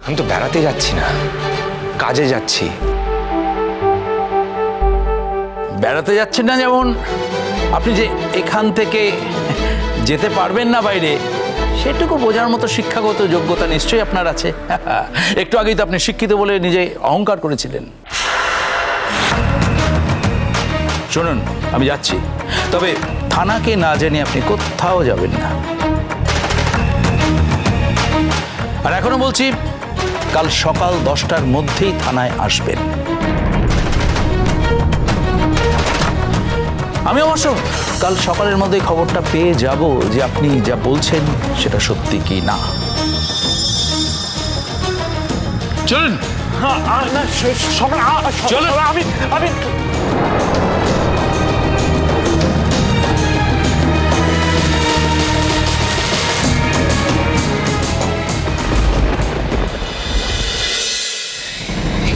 আমি তো বেড়াতে যাচ্ছি না, কাজে যাচ্ছি। বেড়াতে যাচ্ছেন না যেমন আপনি যে এখান থেকে যেতে পারবেন না বাইরে সেটুকু বোঝার মতো শিক্ষাগত যোগ্যতা নিশ্চয়ই আপনার আছে। একটু আগেই তো আপনি শিক্ষিত বলে নিজে অহংকার করেছিলেন। শুনুন, আমি যাচ্ছি, তবে থানাকে না জেনে আপনি কোথাও যাবেন না। আর এখনো বলছি, কাল সকাল 10টার মধ্যেই থানায় আসবেন। আমি অবশ্য কাল সকালের মধ্যে খবরটা পেয়ে যাব যে আপনি যা বলছেন সেটা সত্যি কি না। চলুন চলুন। আমি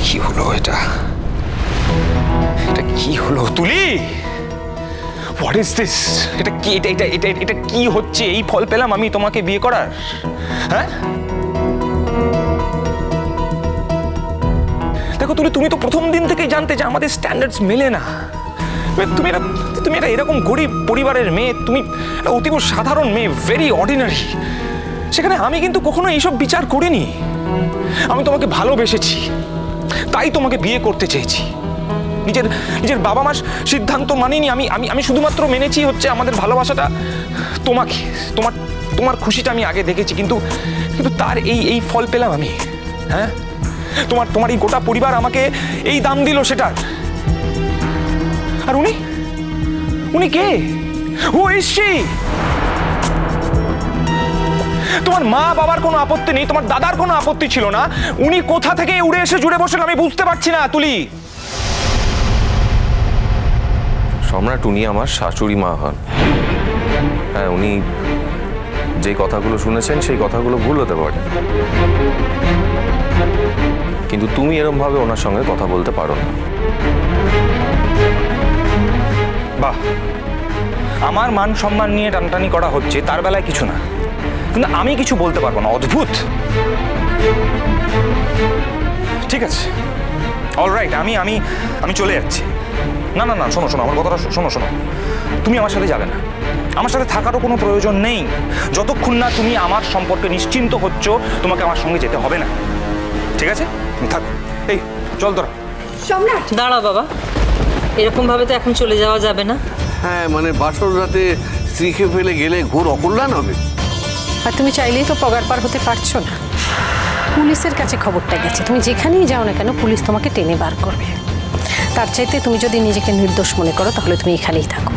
কি হলো? এটা কি হলো তুলি? What is this? এটা কি? এটা কি হচ্ছে? এই ফল পেলাম আমি তোমাকে বিয়ে করার? হ্যাঁ দেখো তুলি, তুমি তো প্রথম দিন থেকেই জানতে যে আমাদের স্ট্যান্ডার্ডস মেলে না। তুমি এটা এরকম গরিব পরিবারের মেয়ে, তুমি অতীব সাধারণ মেয়ে, ভেরি অর্ডিনারি। সেখানে আমি কিন্তু কখনো এইসব বিচার করিনি। আমি তোমাকে ভালোবেসেছি, তাই তোমাকে বিয়ে করতে চেয়েছি। নিজের বাবা মার সিদ্ধান্ত মানিনি। আমি শুধুমাত্র মেনেছি হচ্ছে আমাদের ভালোবাসাটা তোমাকে, তোমার খুশিটা আমি আগে দেখেছি, কিন্তু তার এই ফল পেলাম আমি। হ্যাঁ, তোমার এই গোটা পরিবার আমাকে এই দাম দিল সেটার। আর উনি কে? Who is she? তোমার মা বাবার কোনো আপত্তি নেই, তোমার দাদার কোনো আপত্তি ছিল না। উনি কোথা থেকে উড়ে এসে জুড়ে বসলেন আমি বুঝতে পারছি না তুলি। সম্রাট, উনি আমার শাশুড়ি মা হন। হ্যাঁ, উনি যে কথাগুলো শুনেছেন সেই কথাগুলো ভুল হতে পারে, কিন্তু তুমি এরকম ভাবে ওনার সঙ্গে কথা বলতে পারো না। বাহ, আমার মান সম্মান নিয়ে টানটানি করা হচ্ছে, তার বেলায় কিছু না, কিন্তু আমি কিছু বলতে পারবো না। অদ্ভুত। ঠিক আছে, অলরাইট, আমি চলে যাচ্ছি। না, শোনো, আমার কথাটা শোনো। তুমি আমার সাথে যাবে না, আমার সাথে থাকারও কোনো প্রয়োজন নেই। যতক্ষণ না তুমি আমার সম্পর্কে নিশ্চিন্ত হচ্ছ, তোমাকে আমার সঙ্গে যেতে হবে না। ঠিক আছে, তুমি থাকো। এই চল তোরা। সম্রাট, দাঁড়া বাবা, এরকম ভাবে তো এখন চলে যাওয়া যাবে না। হ্যাঁ, মানে বাসর রাতে স্ত্রীকে ফেলে গেলে ঘোর অকল্যাণ হবে। আর তুমি চাইলেই তো পগার পার হতে পারছো না। পুলিশের কাছে খবরটা গেছে, তুমি যেখানেই যাও না কেন পুলিশ তোমাকে টেনে বার করবে। তার চাইতে তুমি যদি নিজেকে নির্দোষ মনে করো তাহলে তুমি এখানেই থাকো।